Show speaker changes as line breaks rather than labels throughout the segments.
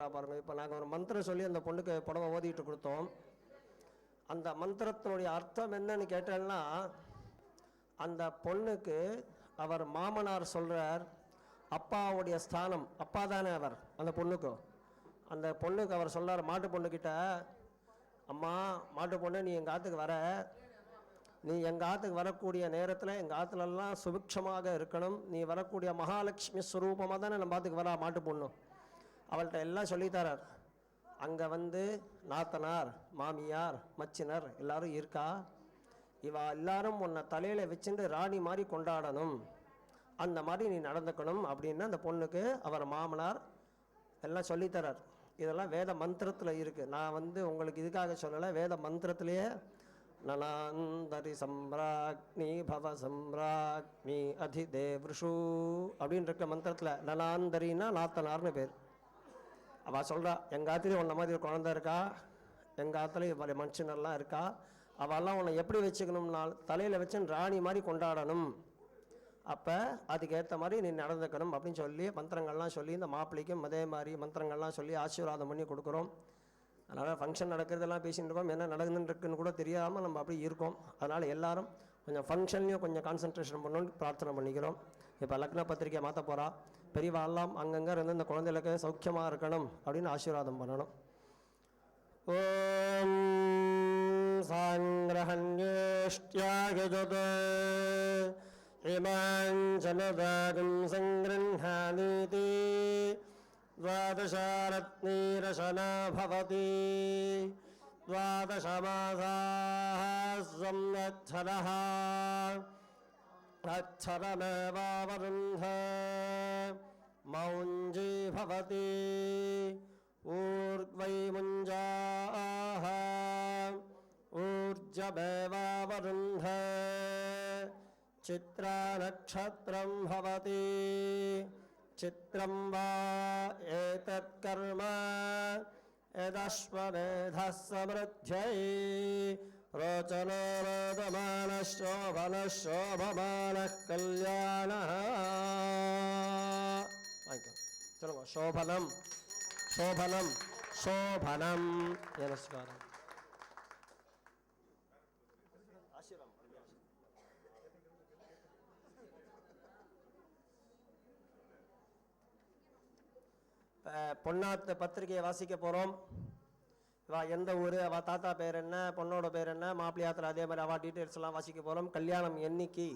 பாருங்க. இப்போ நாங்கள் ஒரு மந்திரம் சொல்லி அந்த பொண்ணுக்கு புடவை ஓதிட்டு கொடுத்தோம். அந்த மந்திரத்தினுடைய அர்த்தம் என்னன்னு கேட்டேன்னா, அந்த பொண்ணுக்கு அவர் மாமனார் சொல்கிறார், அப்பாவுடைய ஸ்தானம், அப்பா தானே அவர் அந்த பொண்ணுக்கு. அந்த பொண்ணுக்கு அவர் சொல்கிறார், மாட்டு பொண்ணுக்கிட்ட, அம்மா மாட்டு பொண்ணு, நீ எங்கள் ஆற்றுக்கு வர, நீ எங்கள் ஆற்றுக்கு வரக்கூடிய நேரத்தில் எங்கள் ஆற்றுலெல்லாம் சுபிக்ஷமாக இருக்கணும். நீ வரக்கூடிய மகாலட்சுமி ஸ்வரூபமாக தானே நம்ம ஆற்றுக்கு வரா மாட்டு பொண்ணு. அவள்கிட்ட எல்லாம் சொல்லித்தரார். அங்கே வந்து நாத்தனார், மாமியார், மச்சினர் எல்லாரும் இருக்கா. இவா எல்லாரும் உன்னை தலையில் வச்சுட்டு ராணி மாதிரி கொண்டாடணும், அந்த மாதிரி நீ நடந்துக்கணும் அப்படின்னு அந்த பொண்ணுக்கு அவர் மாமனார் எல்லாம் சொல்லித்தரார். இதெல்லாம் வேத மந்திரத்தில் இருக்குது. நான் வந்து உங்களுக்கு இதுக்காக சொல்லலை, வேத மந்திரத்திலேயே நலாந்தரி சம்ராக்னி பவ சம்ராக்னி அதிதேவ்ருஷு அப்படின்னு இருக்க மந்திரத்தில் நலாந்தரின்னா நாத்தனார்னு பேர். அவள் சொல்கிறா, எங்கள் ஆற்றுலேயும் உன்ன மாதிரி ஒரு குழந்தை இருக்கா, எங்கள் ஆற்றுலேயும் மனுஷனெல்லாம் இருக்கா, அவெல்லாம் உன்னை எப்படி வச்சுக்கணும்னா தலையில் வச்சு ராணி மாதிரி கொண்டாடணும், அப்போ அதுக்கேற்ற மாதிரி நீ நடந்துக்கணும் அப்படின்னு சொல்லி மந்திரங்கள்லாம் சொல்லி இந்த மாப்பிள்ளைக்கும் அதே மாதிரி மந்திரங்கள்லாம் சொல்லி ஆசீர்வாதம் பண்ணி கொடுக்குறோம். அதனால் ஃபங்க்ஷன் நடக்கிறதெல்லாம் பேசிகிட்டு இருக்கோம், என்ன நடக்குதுன்னு கூட தெரியாமல் நம்ம அப்படி இருக்கோம். அதனால் எல்லோரும் கொஞ்சம் ஃபங்க்ஷன்லேயும் கொஞ்சம் கான்சன்ட்ரேஷன் பண்ணணும்னு பிரார்த்தனை பண்ணிக்கிறோம். இப்போ லக்ன பத்திரிக்கை மாற்ற போகிறா, பெரியவாள்லாம் அங்கங்கே இருந்து இந்த குழந்தைகளுக்கு சௌக்கியமாக இருக்கணும் அப்படின்னு ஆசீர்வாதம் பண்ணணும். ஓம் சாங்கிரஹண்யேஷ்ட்யாயஜத் இமாஞ்சனதாகம் சங்கிருஹானீதி द्वादशारत्नीरशना भवति द्वादशमासाः संवत्सरः अक्षरमेवावरुन्धे मौञ्जी भवति ऊर्ध्वै मुञ्जाः ऊर्जमेवावरुन्धे चित्रानक्षत्रं भवति चित्रं वा एतत्कर्म यदश्वमेधः समृद्ध्यै रोचनो रोदमानः शोभनः शोभमानः कल्याणः. चलो शोभनं शोभनं शोभनं. नमस्कारम्. आशीर्वाद. பொன்னாத்து பத்திரிகையை வாசிக்க போகிறோம். அவள் எந்த ஊர், அவள் தாத்தா பேர் என்ன, பொண்ணோட பேர் என்ன, மாப்பிள்ளையாத்தில் அதே மாதிரி அவள் டீட்டெயில்ஸ் எல்லாம் வாசிக்க போகிறோம். கல்யாணம் என்னைக்கு,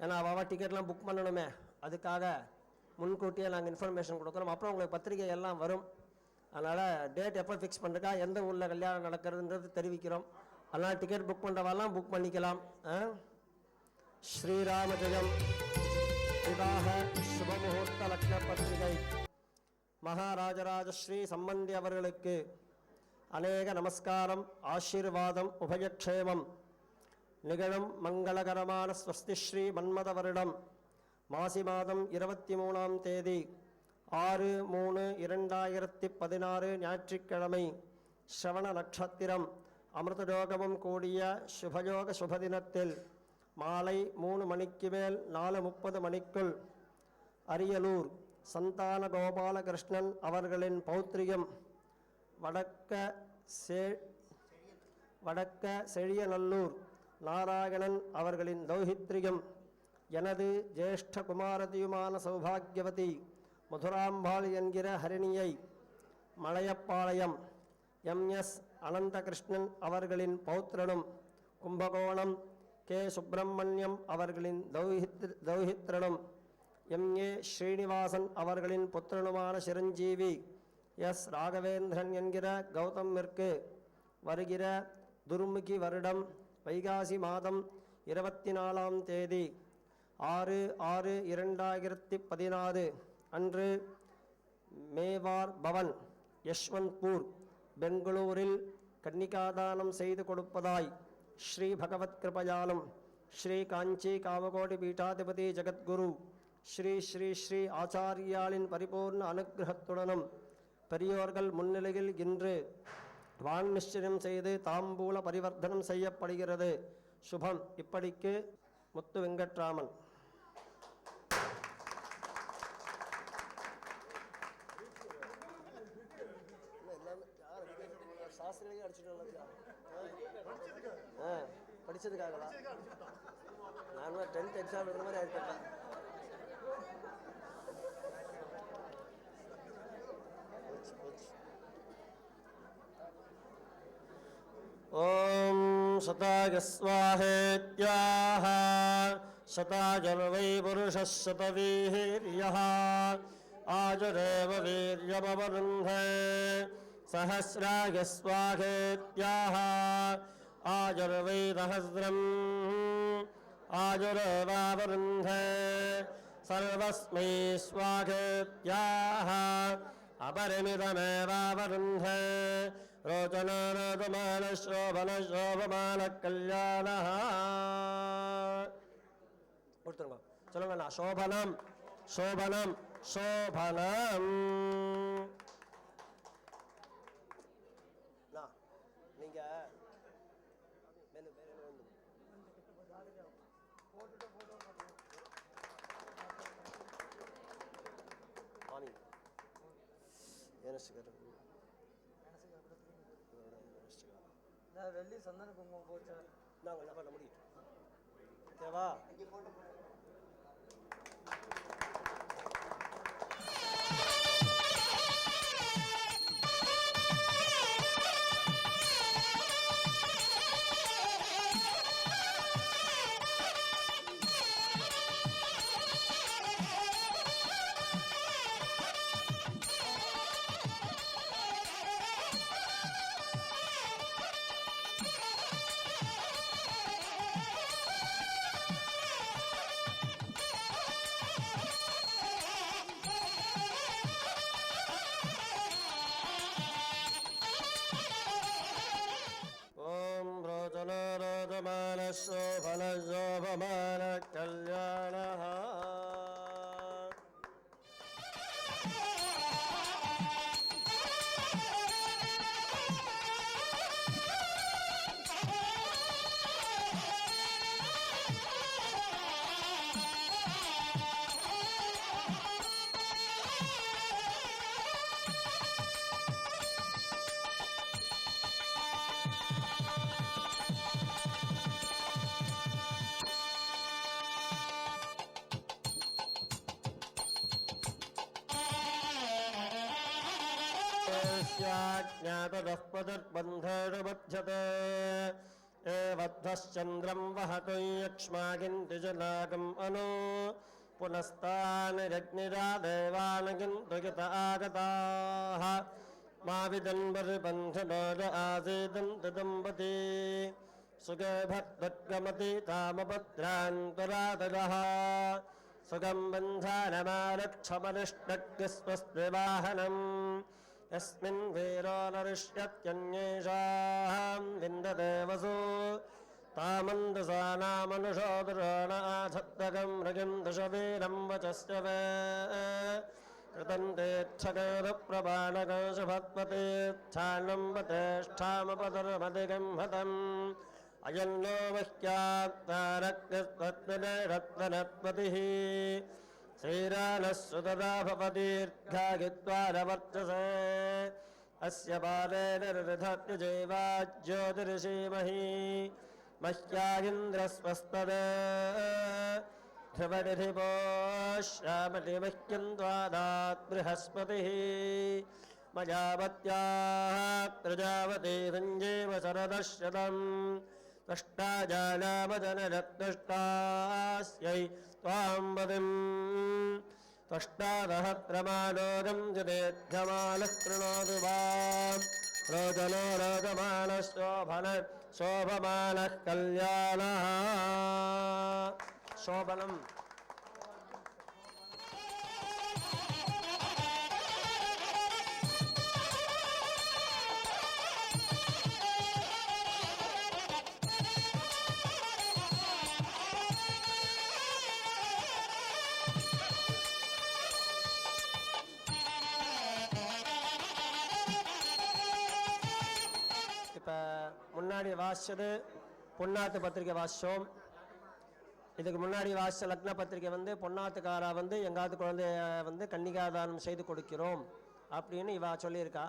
ஏன்னா அவள் டிக்கெட்லாம் புக் பண்ணணுமே, அதுக்காக முன்கூட்டியே நாங்கள் இன்ஃபர்மேஷன் கொடுக்குறோம். அப்புறம் உங்களுக்கு பத்திரிகை எல்லாம் வரும். அதனால் டேட் எப்போ ஃபிக்ஸ் பண்ணுறக்கா, எந்த ஊரில் கல்யாணம் நடக்கிறதுன்றது தெரிவிக்கிறோம். அதனால் டிக்கெட் புக் பண்ணுறவாலாம் புக் பண்ணிக்கலாம். ஸ்ரீராம ஜெயம் விவாக சுபமுகூர்த்த லக்ன பத்திரிகை மகாராஜராஜஸ்ரீ சம்பந்தி அவர்களுக்கு அநேக நமஸ்காரம், ஆசீர்வாதம், உபயக்ஷேமம் நிகழும் மங்களகரமான ஸ்வஸ்திஸ்ரீ மன்மத வருடம் மாசி மாதம் 23ஆம் தேதி 6/3/2016 ஞாயிற்றுக்கிழமை ஸ்ரவண நட்சத்திரம் அமிர்தயோகமும் கூடிய சுபயோக சுபதினத்தில் மாலை 3 மணிக்கு மேல் 4:30 மணிக்குள் அரியலூர் சந்தான கோபாலகிருஷ்ணன் அவர்களின் பௌத்ரியம் வடக்க செழியநல்லூர் நாராயணன் அவர்களின் தௌஹித்ரியம் எனது ஜேஷ்ட குமாரதியுமான சௌபாகியவதி மதுராம்பாள் என்கிற ஹரிணியை மலையப்பாளையம் எம்எஸ் அனந்தகிருஷ்ணன் அவர்களின் பௌத்திரனும் கும்பகோணம் கே சுப்பிரமணியம் அவர்களின் தௌஹித்ரனும் எம்ஏ ஸ்ரீனிவாசன் அவர்களின் புத்திரனுமான சிரஞ்சீவி எஸ் ராகவேந்திரன் என்கிற கௌதமிற்கு வருகிற துர்முகி வருடம் வைகாசி மாதம் 24ஆம் தேதி 6/6/2016 அன்று மேவார் பவன் யஷ்வந்த்பூர் பெங்களூரில் கன்னிகாதானம் செய்து கொடுப்பதாய் ஸ்ரீ பகவத் கிருபையாலும் ஸ்ரீ காஞ்சி காமகோடி பீட்டாதிபதி ஜெகத்குரு ஸ்ரீ ஸ்ரீ ஸ்ரீ ஆச்சாரியாளின் பரிபூர்ண அனுகிரகத்துடனும் பெரியோர்கள் முன்னிலையில் இன்று வான் நிச்சயம் செய்து தாம்பூல பரிவர்த்தனம் செய்யப்படுகிறது. சுபம். இப்படிக்கு முத்து வெங்கட்ராமன். ஆசிரியர்களே அடிச்சுட்டு படிச்சதுக்காகவா? நான் 10th எக்ஸாம் எழுதுற மாதிரி ஆயிருக்கேன். ஓம் சதாய ஸ்வாஹேத்யாஹ சதாஜர்வை புருஷः சதவீர்யः ஆஜரேவ வீர்யமவருந்தே சஹஸ்ராய ஸ்வாஹேத்யாஹ ஆஜர்வை சஹஸ்ரம் ஆஜரேவாவருந்தே சர்வஸ்மை ஸ்வாஹேத்யாஹ அபரிமிதமேவாவருந்தே ரோச்சனாநாதமான சோபன சோபமான கல்யாண கொடுத்துருங்க. சொல்லுங்கண்ணா. சோபனம் சோபனம் சோபனம். நீங்க
வெள்ளி சந்தன குங்குமம் போச்சா?
நாங்கள் என்ன பண்ண முடியும்? ஓகேவா? சோபமான கல்யாண ज्ञातदःपदर्बन्धेषुबध्यते एवध्वश्चन्द्रं वहतु यक्ष्मागिन्ति जनागम् अनु पुनस्तानिरग्निरादेवान् किन्तु यत आगताः मा विदन्बरिबन्धनोज आसीदन्ति दम्पती सुखे भद्वद्गमति तामभद्रान्तरातरः सुखं बन्धानमारक्षमनिष्टग्स्वस्तिवाहनम् यस्मिन् वीरो नरिष्यत्यन्येषां विन्दते वसु तामन्दसानामनुषोदुराण आधत्तकं मृगिं दशवीरं वचस्य वे कृतन्तेच्छकरप्रबाणकशभत्पतेच्छानं वतेष्ठामपदर्मधिकं हतम् अयन्नो मह्यात्तारक्तत्वत्नरत्नपतिः श्रीरानः भवतीर्घागित्वारवर्चसे अस्य बालेन ऋधत्यजेवा ज्योतिषीमहि मह्या इन्द्रस्वस्तदे ध्रुवनिधिपो श्यामलिमह्यं त्वादात् बृहस्पतिः मयावत्याः प्रजावती सञ्जीव शरदशतम् त्वष्टा जानामजनरत्नष्टास्यै त्वां वदिम् त्वष्टादहत्रमालोकं जदेध्यमानः कृणोतु वां रोदनो रोदमानः शोभमानः कल्याणः शोभनम् முன்னாடி வாசிச்சது பொன்னாத்து பத்திரிகை வாசித்தோம். இதுக்கு முன்னாடி வாசித்த லக்ன பத்திரிகை வந்து பொன்னாத்துக்காரா வந்து எங்காவது குழந்தைய வந்து கன்னிகாதானம் செய்து கொடுக்கிறோம் அப்படின்னு இவா சொல்லியிருக்கா.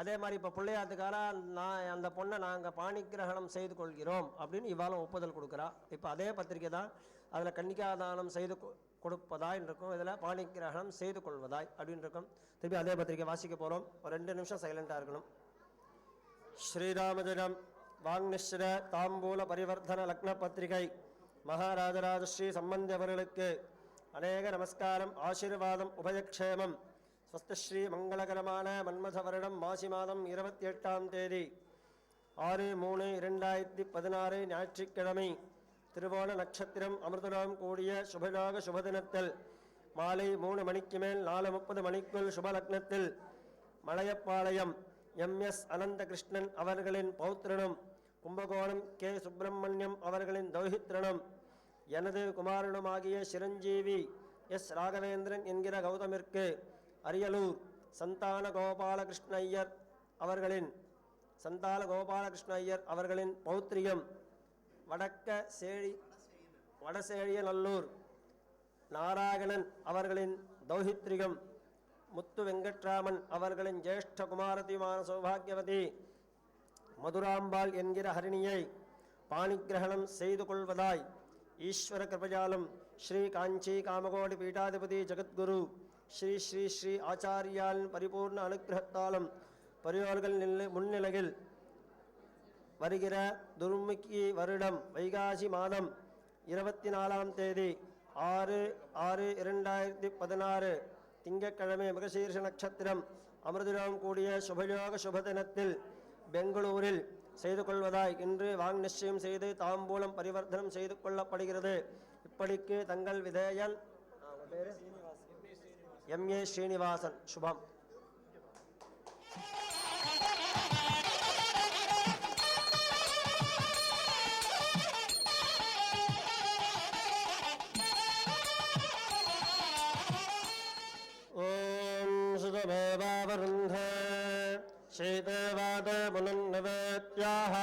அதே மாதிரி இப்போ பிள்ளையாத்துக்காரா நான் அந்த பொண்ணை நாங்கள் பாணிக்கிரகணம் செய்து கொள்கிறோம் அப்படின்னு இவ்வாலும் ஒப்புதல் கொடுக்குறா. இப்போ அதே பத்திரிக்கை தான் அதில் கன்னிகாதானம் செய்து கொடுப்பதாய் இருக்கும், இதில் பாணிக்கிரகணம் செய்து கொள்வதாய் அப்படின்னு இருக்கும். திருப்பி அதே பத்திரிக்கை வாசிக்க போகிறோம். ஒரு 2 நிமிஷம் சைலண்டாக இருக்கணும். ஸ்ரீராமஜனம் வாங்நிஸ்ர தாம்பூல பரிவர்த்தன லக்ன பத்திரிகை மகாராஜராஜஸ்ரீ சம்பந்தி அவர்களுக்கு அநேக நமஸ்காரம், ஆசீர்வாதம், உபயக்ஷேமம். ஸ்வஸ்திஸ்ரீ மங்களகரமான மன்மத வருடம் மாசி மாதம் 28ஆம் தேதி 6/3/2016 ஞாயிற்றுக்கிழமை திருவோண நட்சத்திரம் அமிர்தலோகம் கூடிய சுபலோக சுபதினத்தில் மாலை 3 மணிக்கு மேல் 4:30 மணிக்குள் சுபலக்னத்தில் மலையப்பாளையம் MS அனந்தகிருஷ்ணன் அவர்களின் பௌத்திரனும் கும்பகோணம் K சுப்பிரமணியம் அவர்களின் தௌஹித்ரனும் எனது குமாரனுமாகிய சிரஞ்சீவி S ராகவேந்திரன் என்கிற கௌதமிற்கு அரியலூர் சந்தான கோபாலகிருஷ்ண ஐயர் அவர்களின் பௌத்திரியம் வடசேழியநல்லூர் நாராயணன் அவர்களின் தௌஹித்ரிகம் முத்து வெங்கட்ராமன் அவர்களின் ஜேஷ்ட குமாரதிமான சௌபாகியவதி மதுராம்பாள் என்கிற ஹரிணியை பாணிகிரகணம் செய்து கொள்வதாய் ஈஸ்வர கிருபையாலும் ஸ்ரீ காஞ்சி காமகோடி பீட்டாதிபதி ஜெகத்குரு ஸ்ரீ ஸ்ரீ ஸ்ரீ ஆச்சாரியாலின் பரிபூர்ண அனுகிரகத்தாலும் பெரியோர்கள் முன்னிலையில் வருகிற துர்முகி வருடம் வைகாசி மாதம் 24ஆம் தேதி 6/6/2016 திங்கட்கிழமை மிருகசீர்ஷ நட்சத்திரம் அமிர்தலோகம் கூடிய சுபயோக சுபதினத்தில் பெங்களூரில் செய்து கொள்வதாய் இன்று வாங் நிச்சயம் செய்து தாம்பூலம் பரிவர்த்தனம் செய்து கொள்ளப்படுகிறது. இப்படிக்கு தங்கள் விதேயன் MA ஸ்ரீனிவாசன். சுபம். ஓம் சுதமேவாவருந்தே शीतवादे मुनिन्निवेत्याः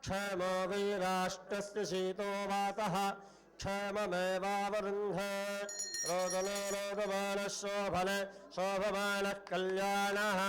क्षेमो वीराष्ट्रस्य शीतो वातः क्षेममेवावरुन्धे रोदनो रोदमानः शोभने शोभमानः कल्याणः